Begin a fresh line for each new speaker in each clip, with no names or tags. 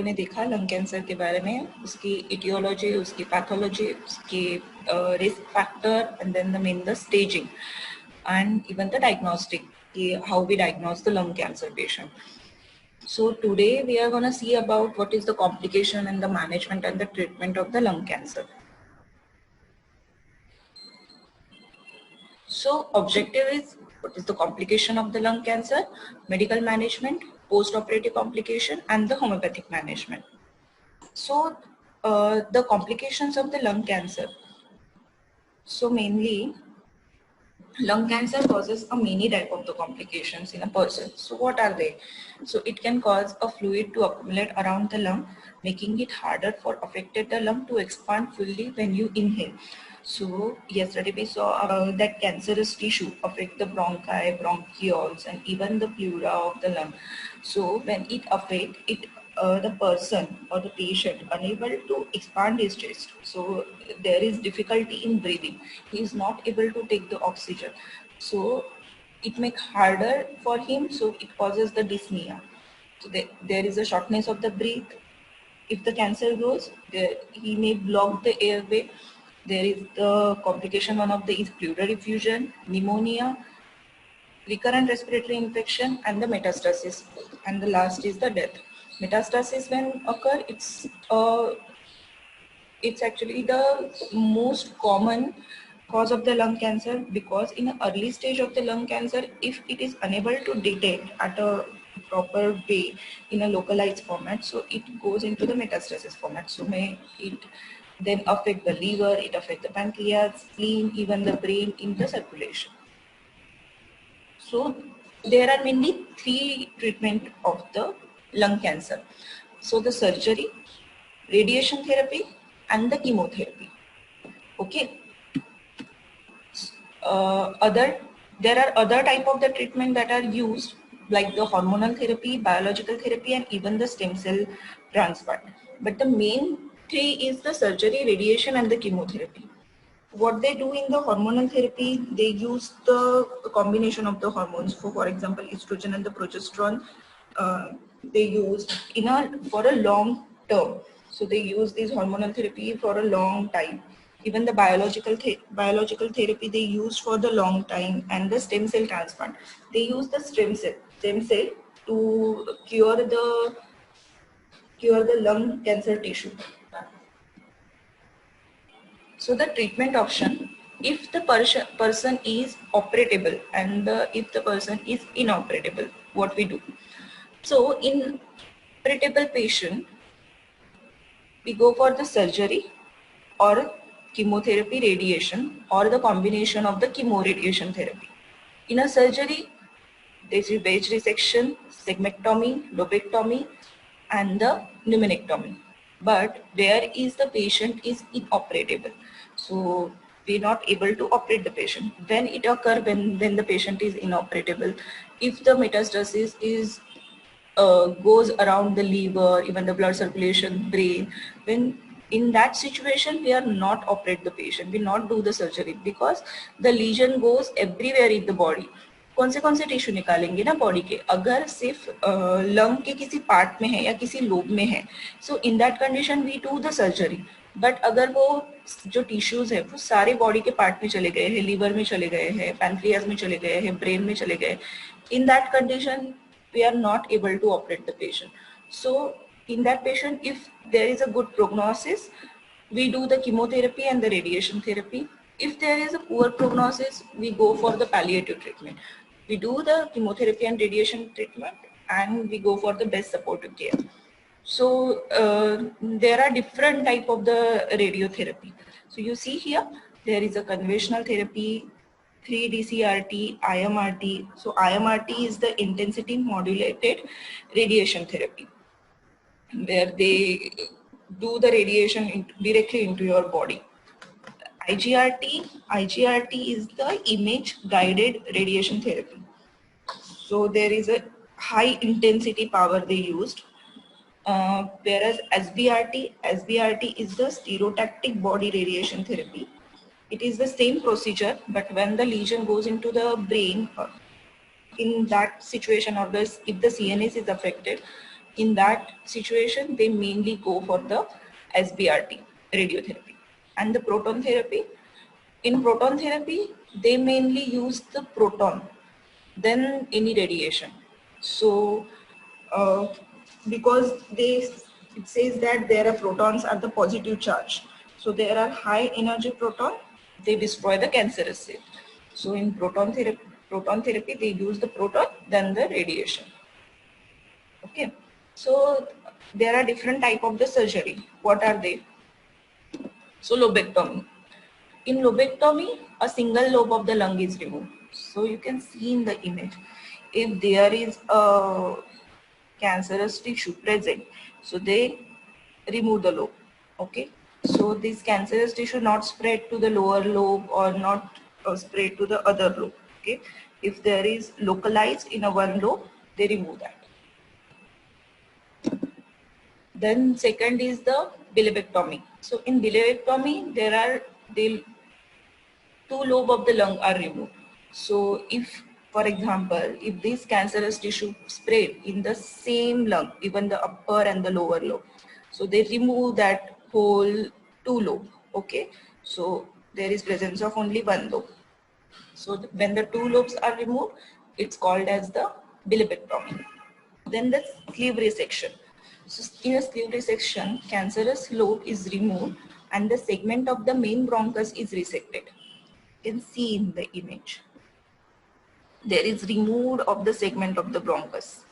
ने देखा lung cancer के बारे में, उसकी इटियोलॉजी, उसकी पैथोलॉजी, उसकी risk factor, and then the staging and even the diagnostic, how we diagnose the lung cancer patient. So today we are going to see about what is the complication and the management and the treatment of the lung cancer. So objective is what is the complication of the lung cancer, medical management, post-operative complication, and the homeopathic management. So the complications of the lung cancer. So mainly lung cancer causes a many type of the complications in a person. So what are they? So it can cause a fluid to accumulate around the lung, making it harder for affected the lung to expand fully when you inhale. So yesterday we saw that cancerous tissue affect the bronchi, bronchioles, and even the pleura of the lung. So when it affects it, the person or the patient unable to expand his chest, so there is difficulty in breathing, he is not able to take the oxygen, so it makes harder for him, so it causes the dyspnea. So there is a shortness of the breath. If the cancer grows there, he may block the airway. There is the complication, one of the is pleural effusion, pneumonia, recurrent respiratory infection, and the metastasis, and the last is the death. Metastasis when occur, it's actually the most common cause of the lung cancer, because in an early stage of the lung cancer, if it is unable to detect at a proper way in a localized format, so it goes into the metastasis format. So may it then affect the liver, it affect the pancreas, spleen, even the brain in the circulation. So there are mainly three treatment of the lung cancer. So the surgery, radiation therapy, and the chemotherapy. Okay. There are other type of the treatment that are used, like the hormonal therapy, biological therapy, and even the stem cell transplant. But the main three is the surgery, radiation, and the chemotherapy. What they do in the hormonal therapy, they use the combination of the hormones. For example, estrogen and the progesterone, they use for a long term. So they use this hormonal therapy for a long time. Even the biological therapy they use for the long time, and the stem cell transplant, they use the stem cell to cure the lung cancer tissue. So the treatment option, if the person is operable and if the person is inoperable, what we do? So in operable patient, we go for the surgery or chemotherapy, radiation, or the combination of the chemo radiation therapy. In a surgery, there is wedge resection, segmectomy, lobectomy, and the pneumonectomy. But there is the patient is inoperable, so we're not able to operate the patient. When it occurs, when the patient is inoperable, if the metastasis is goes around the liver, even the blood circulation, brain, when in that situation we are not operate the patient, we not do the surgery, because the lesion goes everywhere in the body. कौन से tissue निकालेंगे ना body के, अगर सिर्फ lung के किसी part में है या किसी लोब में है, so in that condition we do the surgery. But अगर वो जो टिश्यूज है वो सारे बॉडी के पार्ट में चले गए हैं, लीवर में चले गए हैं, पैनक्रियाज में चले गए हैं, ब्रेन में चले गए, in that condition we are not able to operate the patient. So in that patient, if there is a good prognosis, we do the chemotherapy and the radiation therapy. If there is a poor prognosis, we go for the palliative treatment. We do the chemotherapy and radiation treatment, and we go for the best supportive care. So there are different type of the radiotherapy. So you see here, there is a conventional therapy, 3D-CRT, IMRT. So IMRT is the intensity modulated radiation therapy, where they do the radiation directly into your body. IGRT is the image guided radiation therapy. So there is a high intensity power they used. Whereas SBRT is the stereotactic body radiation therapy. It is the same procedure, but when the lesion goes into the brain, in that situation, or if the CNS is affected, in that situation, they mainly go for the SBRT, radiotherapy. And the proton therapy, in proton therapy, they mainly use the proton than any radiation. So, because it says that there are protons are the positive charge. So there are high energy proton, they destroy the cancerous cell. So in proton therapy, they use the proton than the radiation. Okay. So there are different type of the surgery. What are they? So lobectomy. In lobectomy, a single lobe of the lung is removed. So you can see in the image, if there is a cancerous tissue present, so they remove the lobe. Okay. So this cancerous tissue not spread to the lower lobe or not spread to the other lobe. Okay. If there is localized in a one lobe, they remove that. Then second is the bilirubectomy. So in bilirubectomy, there are two lobes of the lung are removed. So if, for example, if this cancerous tissue spread in the same lung, even the upper and the lower lobe, so they remove that whole two lobe. Okay, so there is presence of only one lobe. So when the two lobes are removed, it's called as the bilirubectomy. Then the sleeve resection. So in a sleeve resection, cancerous lobe is removed and the segment of the main bronchus is resected. You can see in the image. There is removed of the segment of the bronchus.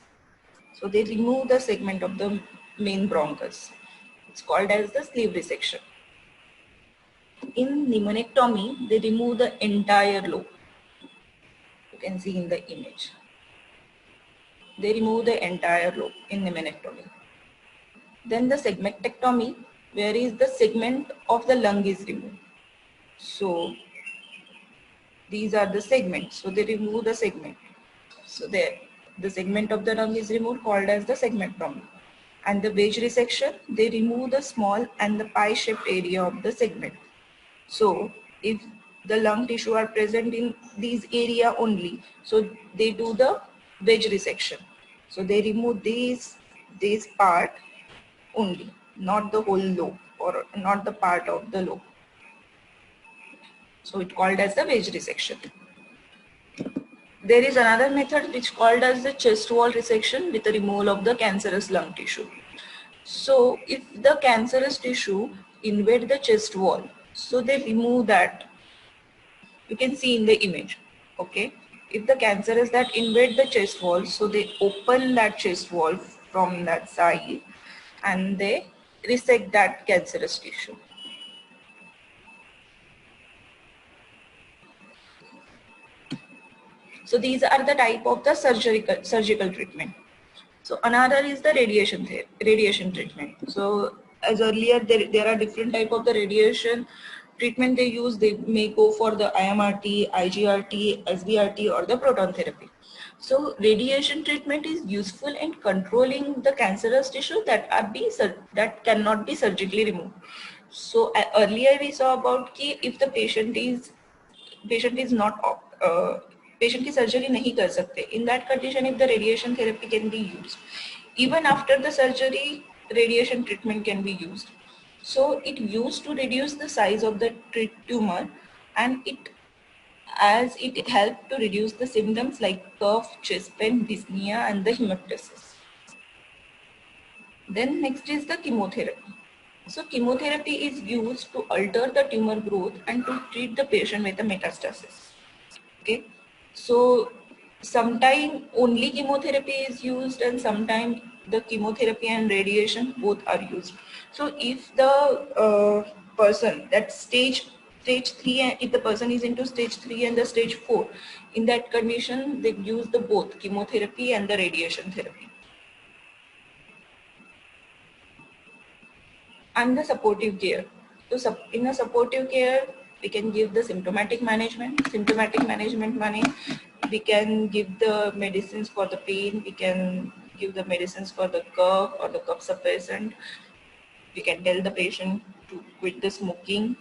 So they remove the segment of the main bronchus. It's called as the sleeve resection. In pneumonectomy, they remove the entire lobe. You can see in the image. They remove the entire lobe in pneumonectomy. Then the segmentectomy, where is the segment of the lung is removed. So these are the segments. So they remove the segment. So there, the segment of the lung is removed, called as the segmentectomy. And the wedge resection, they remove the small and the pie-shaped area of the segment. So if the lung tissue are present in these area only, so they do the wedge resection. So they remove this part only, not the whole lobe or not the part of the lobe. So it's called as the wedge resection. There is another method which called as the chest wall resection with the removal of the cancerous lung tissue. So if the cancerous tissue invade the chest wall, so they remove that. You can see in the image. Okay. If the cancerous that invade the chest wall, so they open that chest wall from that side and they resect that cancerous tissue. So these are the type of the surgical treatment. So another is the radiation treatment. So as earlier, there are different type of the radiation treatment they use. They may go for the IMRT, IGRT, SBRT or the proton therapy. So radiation treatment is useful in controlling the cancerous tissue that cannot be surgically removed. So earlier we saw about if the patient is not patient की surgery नहीं कर सकते. In that condition, if the radiation therapy can be used, even after the surgery, radiation treatment can be used. So it used to reduce the size of the tumor, and it helped to reduce the symptoms like cough, chest pain, dyspnea, and the hemoptysis. Then next is the chemotherapy. So chemotherapy is used to alter the tumor growth and to treat the patient with the metastasis. Okay. So sometimes only chemotherapy is used and sometimes the chemotherapy and radiation both are used. So if the person that stage 3, if the person is into stage 3 and the stage 4, in that condition they use the both chemotherapy and the radiation therapy. And the supportive care. So in a supportive care, we can give the symptomatic management. Symptomatic management meaning we can give the medicines for the pain, we can give the medicines for the cough or the cough suppressant. We can tell the patient to quit the smoking,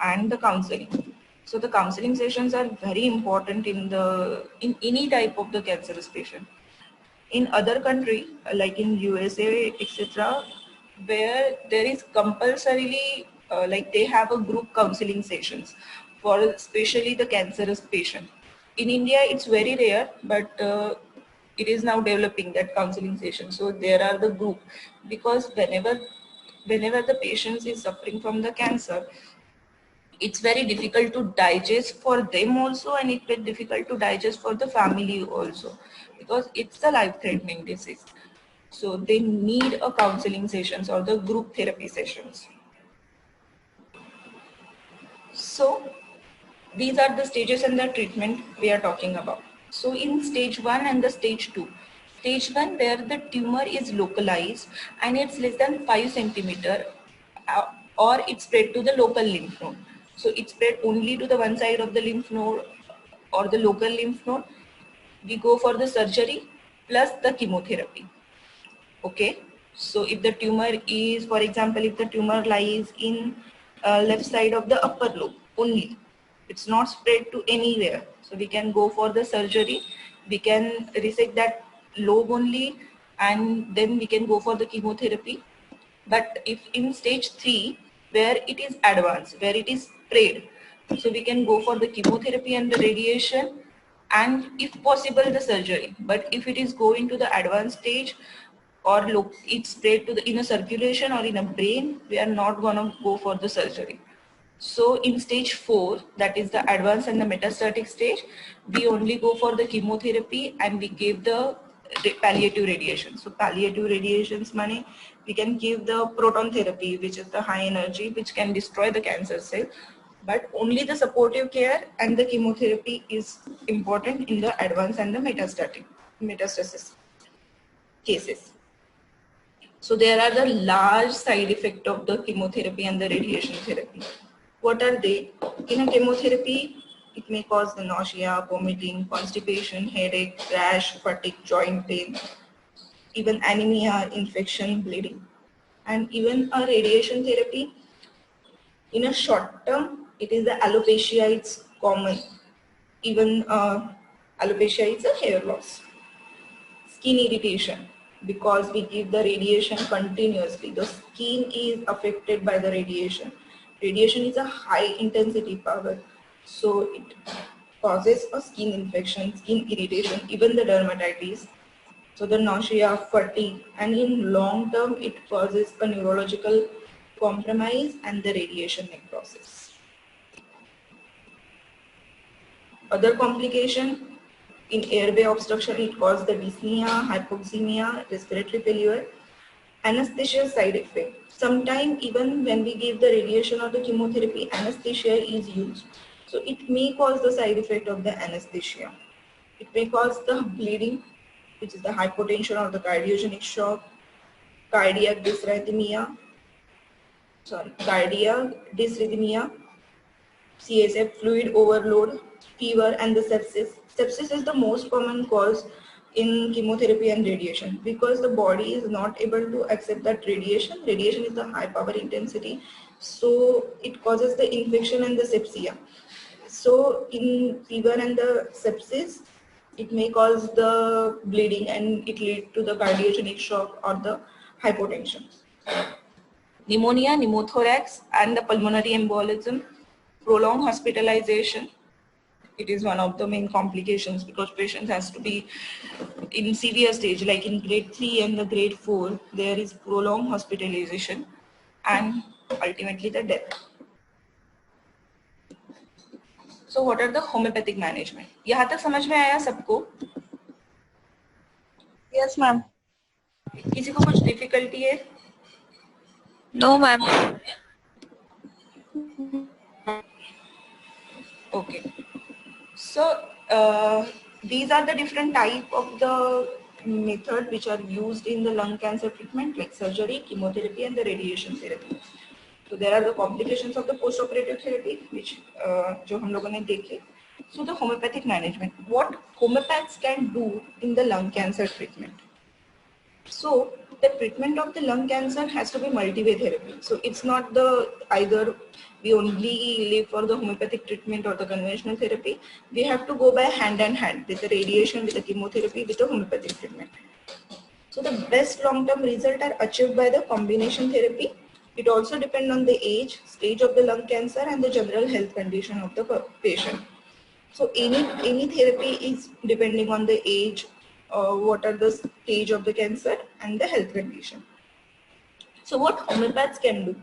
and the counseling. So the counseling sessions are very important in any type of the cancerous patient. In other country, like in USA, etc., where there is compulsorily, like they have a group counseling sessions for especially the cancerous patient. In India, it's very rare, but it is now developing that counseling session. So there are the group, because whenever the patient is suffering from the cancer, it's very difficult to digest for them also, and it's very difficult to digest for the family also, because it's a life-threatening disease. So they need a counseling sessions or the group therapy sessions. So these are the stages and the treatment we are talking about. So in stage 1 and the stage 2. Stage 1, where the tumor is localized and it's less than 5 centimeter, or it's spread to the local lymph node. So it's spread only to the one side of the lymph node or the local lymph node. We go for the surgery plus the chemotherapy. Okay. So if the tumor is, for example, if the tumor lies in left side of the upper lobe only, it's not spread to anywhere, so we can go for the surgery. We can resect that lobe only, and then we can go for the chemotherapy. But if in stage 3, where it is advanced, where it is spread, so we can go for the chemotherapy and the radiation, and if possible the surgery. But if it is going to the advanced stage, or look, it's spread to the inner circulation or in a brain, we are not going to go for the surgery. So in stage 4, that is the advanced and the metastatic stage, we only go for the chemotherapy and we give the palliative radiation. So palliative radiations meaning we can give the proton therapy, which is the high energy, which can destroy the cancer cell. But only the supportive care and the chemotherapy is important in the advanced and the metastasis cases. So there are the large side effects of the chemotherapy and the radiation therapy. What are they? In a chemotherapy, it may cause the nausea, vomiting, constipation, headache, rash, fatigue, joint pain, even anemia, infection, bleeding. And even a radiation therapy, in a short term, it is the alopecia, it's common. Even alopecia is a hair loss. Skin irritation, because we give the radiation continuously. The skin is affected by the radiation. Radiation is a high intensity power, so it causes a skin infection, skin irritation, even the dermatitis. So the nausea, fatigue, and in long term it causes a neurological compromise and the radiation necrosis. Other complication, in airway obstruction, it causes the dyspnea, hypoxemia, respiratory failure, anesthesia side effect. Sometimes even when we give the radiation or the chemotherapy, anesthesia is used. So it may cause the side effect of the anesthesia. It may cause the bleeding, which is the hypotension or the cardiogenic shock, cardiac dysrhythmia, CSF fluid overload, fever, and the sepsis. Sepsis is the most common cause in chemotherapy and radiation, because the body is not able to accept that radiation. Radiation is the high power intensity, so it causes the infection and the sepsia. So in fever and the sepsis, it may cause the bleeding and it lead to the cardiogenic shock or the hypotension. Pneumonia, pneumothorax, and the pulmonary embolism, prolonged hospitalization. It is one of the main complications, because patient has to be in severe stage, like in grade 3 and the grade 4, there is prolonged hospitalization and ultimately the death. So what are the homeopathic management? यहाँ तक समझ में आया सबको?
Yes, ma'am.
किसी को कुछ difficulty है?
No, ma'am.
Okay. So these are the different type of the method which are used in the lung cancer treatment, like surgery, chemotherapy, and the radiation therapy. So there are the complications of the post-operative therapy, which जो हम लोगों ने देखे. So the homeopathic management, what homeopaths can do in the lung cancer treatment. So the treatment of the lung cancer has to be multi-way therapy. So it's not the either we only live for the homeopathic treatment or the conventional therapy. We have to go by hand in hand with the radiation, with the chemotherapy, with the homeopathic treatment. So the best long-term result are achieved by the combination therapy. It also depends on the age, stage of the lung cancer and the general health condition of the patient. So any therapy is depending on the age, what are the stage of the cancer and the health condition. So what homeopaths can do?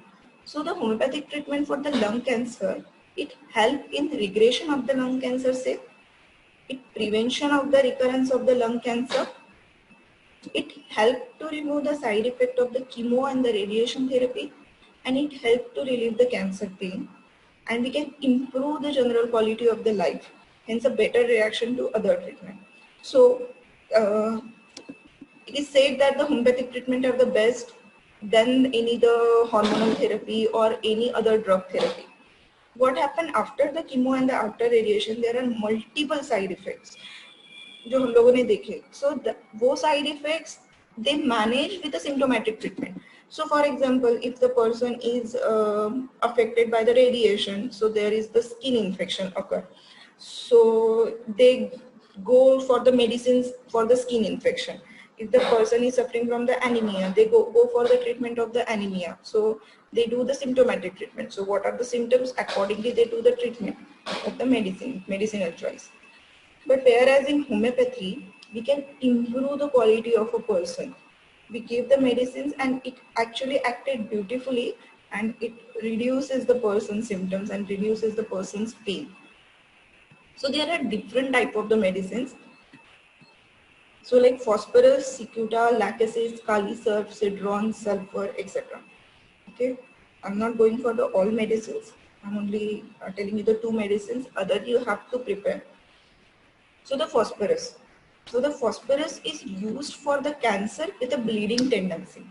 So the homeopathic treatment for the lung cancer, it helps in regression of the lung cancer cell, it prevention of the recurrence of the lung cancer, it helps to remove the side effect of the chemo and the radiation therapy, and it helps to relieve the cancer pain, and we can improve the general quality of the life, hence a better reaction to other treatment. So it is said that the homeopathic treatment are the best than any the hormonal therapy or any other drug therapy. What happened after the chemo and the after radiation, there are multiple side effects जो हम लोगों ने देखे. So वो side effects they manage with a symptomatic treatment. So for example, if the person is affected by the radiation, so there is the skin infection occur. So they go for the medicines for the skin infection. If the person is suffering from the anemia, they go for the treatment of the anemia. So they do the symptomatic treatment. So what are the symptoms? Accordingly, they do the treatment of the medicinal choice. But whereas in homeopathy, we can improve the quality of a person. We give the medicines and it actually acted beautifully and it reduces the person's symptoms and reduces the person's pain. So there are different type of the medicines. So like phosphorus, cicuta, lac-acid, kali surf, cedron, sulfur, etc. Okay, I'm not going for the all medicines. I'm only telling you the two medicines. Other you have to prepare. So the phosphorus. So the phosphorus is used for the cancer with a bleeding tendency.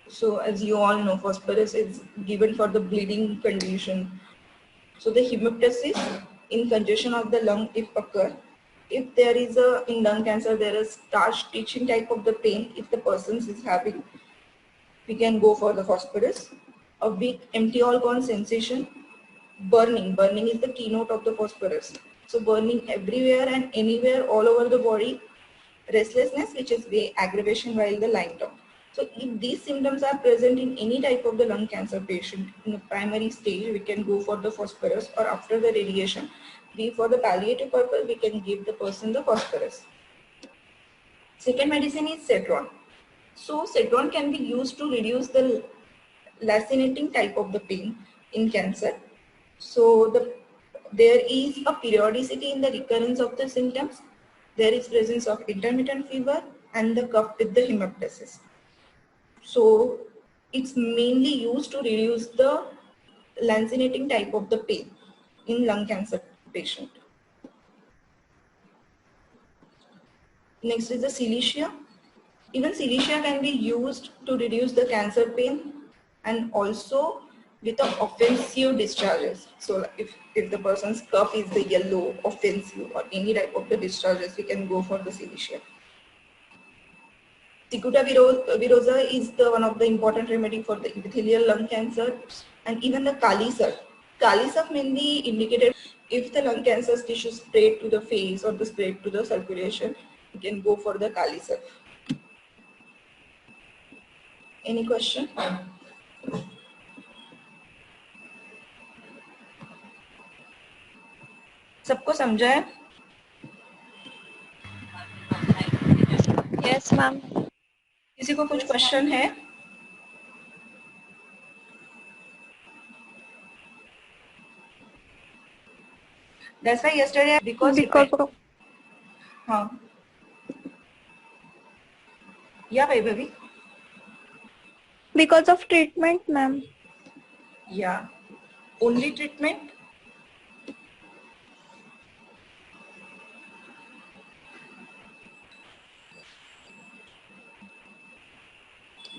So as you all know, phosphorus is given for the bleeding condition. So the hemoptysis in congestion of the lung if occur, if there is a in lung cancer there is starch teaching type of the pain if the person is having, we can go for the phosphorus. A weak empty organ sensation, burning is the keynote of the phosphorus. So burning everywhere and anywhere all over the body, restlessness which is the aggravation while the lying down. So if these symptoms are present in any type of the lung cancer patient in the primary stage, we can go for the phosphorus, or after the radiation, for the palliative purpose, we can give the person the phosphorus. Second medicine is cedron. So cedron can be used to reduce the lacinating type of the pain in cancer. So there is a periodicity in the recurrence of the symptoms. There is presence of intermittent fever and the cough with the hemoptysis. So it's mainly used to reduce the lancinating type of the pain in lung cancer patient. Next is the silicea. Even silicea can be used to reduce the cancer pain and also with the offensive discharges. So if the person's cough is the yellow, offensive or any type of the discharges, we can go for the silicea. Cicuta virosa is one of the important remedy for the epithelial lung cancer, and even the kali surf. Kali surf mainly indicated if the lung cancer tissue spread to the face or the spread to the circulation, you can go for the kali surf. Any question? सबको समझा है?
Yes, ma'am.
किसी को कुछ question है? That's why yesterday because
of
हाँ या Vaibhavi?
because of treatment, ma'am.
Yeah, only treatment.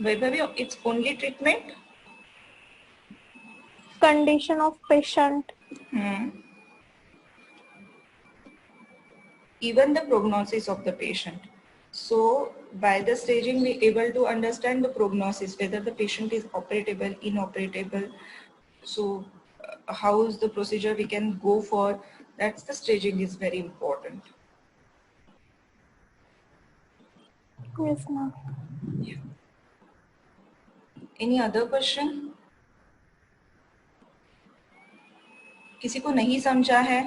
Vaibhavi, it's only treatment.
Condition of patient.
Even the prognosis of the patient. So by the staging, we able to understand the prognosis, whether the patient is operatable, inoperable. So how is the procedure we can go for? That's the staging is very important.
Yes, ma'am.
Any other question? किसी को नहीं समझा है